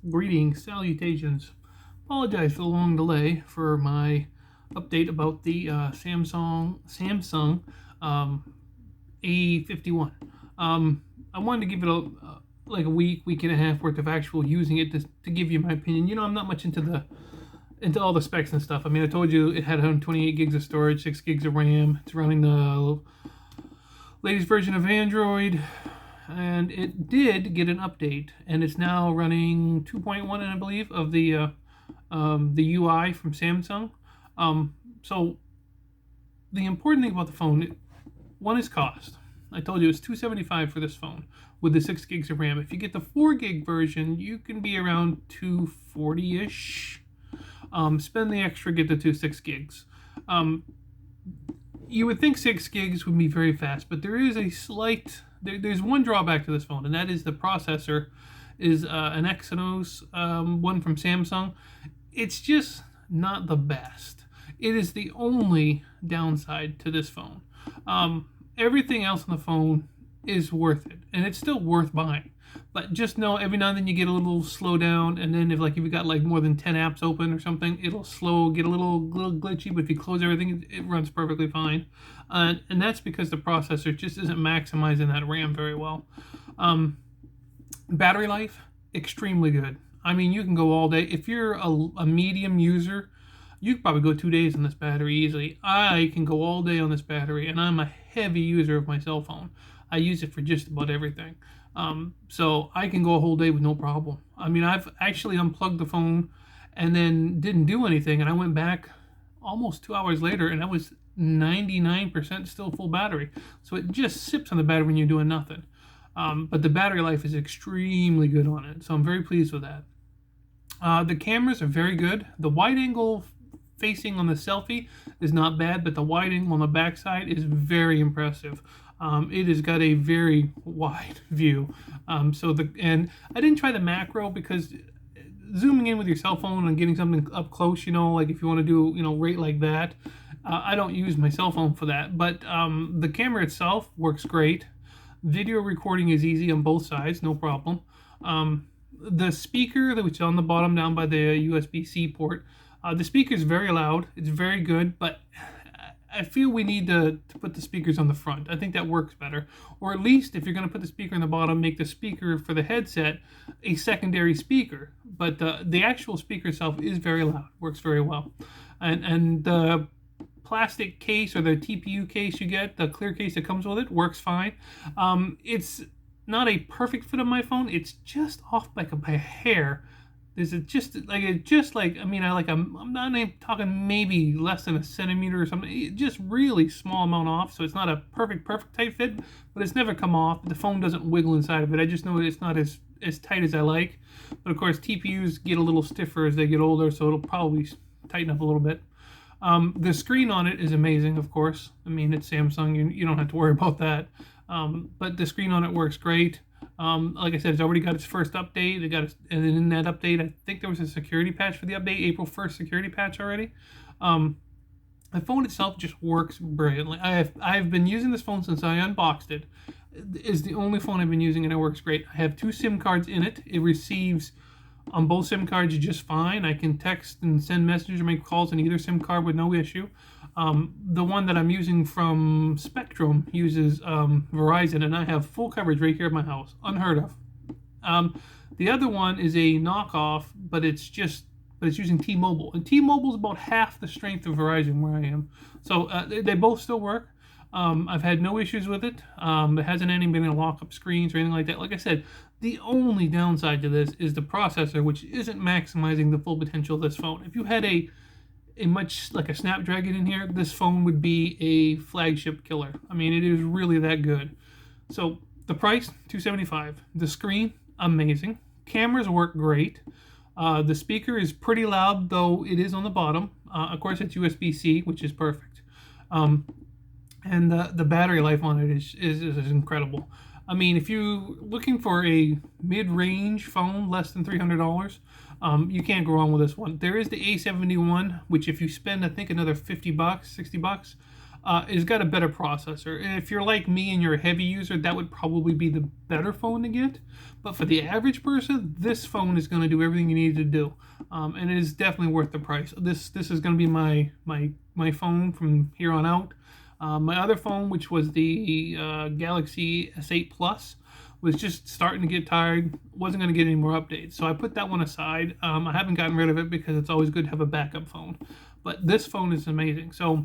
Greetings, salutations. Apologize for the long delay for my update about the Samsung um, A51. I wanted to give it like a week and a half worth of actual using it to give you my opinion. You know, I'm not much into all the specs and stuff. I mean, I told you it had 128 gigs of storage, 6 gigs of RAM. It's running the latest version of Android, and it did get an update, and it's now running 2.1, I believe, of the UI from Samsung. So the important thing about the phone, one is cost. I told you it's $275 for this phone with the 6 gigs of RAM. If you get the 4 gig version, you can be around $240 ish. Spend the extra, get the 6 gigs. You would think 6 gigs would be very fast, but there is a slight. There's one drawback to this phone, and that is the processor is an Exynos one from Samsung. It's just not the best. It is the only downside to this phone. Everything else on the phone is worth it, and it's still worth buying. But just know every now and then you get a little slowdown, and then if you got like more than 10 apps open or something, it'll get a little glitchy. But if you close everything, it runs perfectly fine, and that's because the processor just isn't maximizing that RAM very well. Battery life, extremely good. I mean, you can go all day. If you're a medium user, you could probably go 2 days on this battery easily. I can go all day on this battery, and I'm a heavy user of my cell phone. I use it for just about everything. So I can go a whole day with no problem. I mean, I've actually unplugged the phone and then didn't do anything, and I went back almost 2 hours later, and I was 99% still full battery. So it just sips on the battery when you're doing nothing. But the battery life is extremely good on it, so I'm very pleased with that. The cameras are very good. The wide angle facing on the selfie is not bad, but the wide angle on the backside is very impressive. It has got a very wide view. And I didn't try the macro because zooming in with your cell phone and getting something up close, like if you want to do, rate like that, I don't use my cell phone for that. But the camera itself works great. Video recording is easy on both sides, no problem. The speaker, which is on the bottom down by the USB-C port, the speaker is very loud. It's very good, but I feel we need to put the speakers on the front. I think that works better. Or at least if you're going to put the speaker on the bottom, make the speaker for the headset a secondary speaker. But the actual speaker itself is very loud, works very well. And the plastic case or the TPU case you get, the clear case that comes with it, works fine. It's not a perfect fit on my phone. It's just off by a hair. Is it just like I mean I'm not even talking maybe less than a centimeter or something, just really small amount off, so it's not a perfect tight fit, but it's never come off. The phone doesn't wiggle inside of it. I just know it's not as tight as I like, but of course TPUs get a little stiffer as they get older, so it'll probably tighten up a little bit. The screen on it is amazing, of course. I mean, it's Samsung, you don't have to worry about that. But the screen on it works great. Like I said, it's already got its first update. And then in that update, I think there was a security patch for the update, April 1st security patch already. The phone itself just works brilliantly. I've been using this phone since I unboxed it. It's the only phone I've been using, and it works great. I have 2 SIM cards in it. It receives on both SIM cards just fine. I can text and send messages or make calls on either SIM card with no issue. The one that I'm using from Spectrum uses Verizon, and I have full coverage right here at my house. Unheard of. The other one is a knockoff, but it's using T-Mobile, and T-Mobile is about half the strength of Verizon where I am. So they both still work. I've had no issues with it. There hasn't any been any lock-up screens or anything like that. Like I said, the only downside to this is the processor, which isn't maximizing the full potential of this phone. If you had a much like a Snapdragon in here, this phone would be a flagship killer. I mean, it is really that good. So the price, $275. The screen, amazing. Cameras work great. The speaker is pretty loud, though it is on the bottom. Of course, it's USB-C, which is perfect. And the battery life on it is incredible. I mean, if you're looking for a mid-range phone, less than $300, you can't go wrong with this one. There is the A51, which if you spend, I think, another $50, $60, it's got a better processor. And if you're like me and you're a heavy user, that would probably be the better phone to get. But for the average person, this phone is going to do everything you need to do, and it is definitely worth the price. This is going to be my phone from here on out. My other phone, which was the Galaxy S8 Plus, was just starting to get tired. Wasn't going to get any more updates, so I put that one aside. I haven't gotten rid of it because it's always good to have a backup phone. But this phone is amazing. So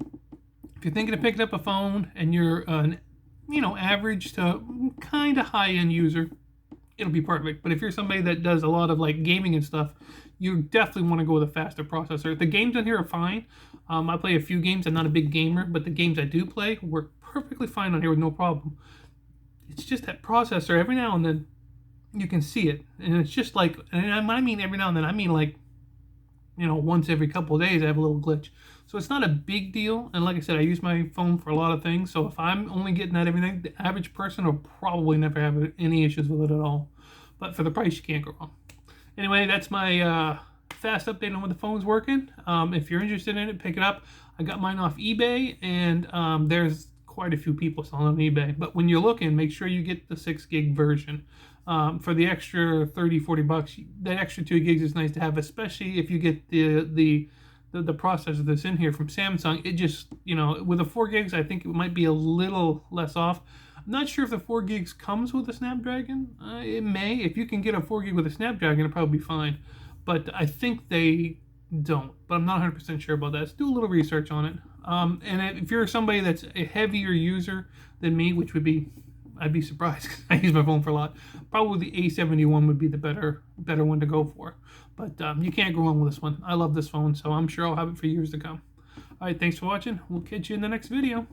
if you're thinking of picking up a phone and you're an average to kind of high end user, it'll be perfect. But if you're somebody that does a lot of like gaming and stuff, you definitely want to go with a faster processor. The games on here are fine. I play a few games. I'm not a big gamer, but the games I do play work perfectly fine on here with no problem. It's just that processor, every now and then you can see it, and it's just like, and I mean every now and then, I mean like, once every couple of days I have a little glitch. So it's not a big deal, and like I said, I use my phone for a lot of things, so if I'm only getting that everything, the average person will probably never have any issues with it at all. But for the price, you can't go wrong. Anyway, that's my fast update on when the phone's working. If you're interested in it, pick it up. I got mine off eBay, and there's quite a few people selling on eBay. But when you're looking, make sure you get the 6 gig version. For the extra $30-40, that extra 2 gigs is nice to have, especially if you get the processor that's in here from Samsung. It just, with the 4 gigs, I think it might be a little less off. I'm not sure if the 4 gigs comes with a Snapdragon. It may. If you can get a 4 gig with a Snapdragon, it'll probably be fine. But I think they don't. But I'm not 100% sure about that. So do a little research on it. And if you're somebody that's a heavier user than me, which would be, I'd be surprised because I use my phone for a lot. Probably the A51 would be the better one to go for. But you can't go wrong with this one. I love this phone, so I'm sure I'll have it for years to come. All right, thanks for watching. We'll catch you in the next video.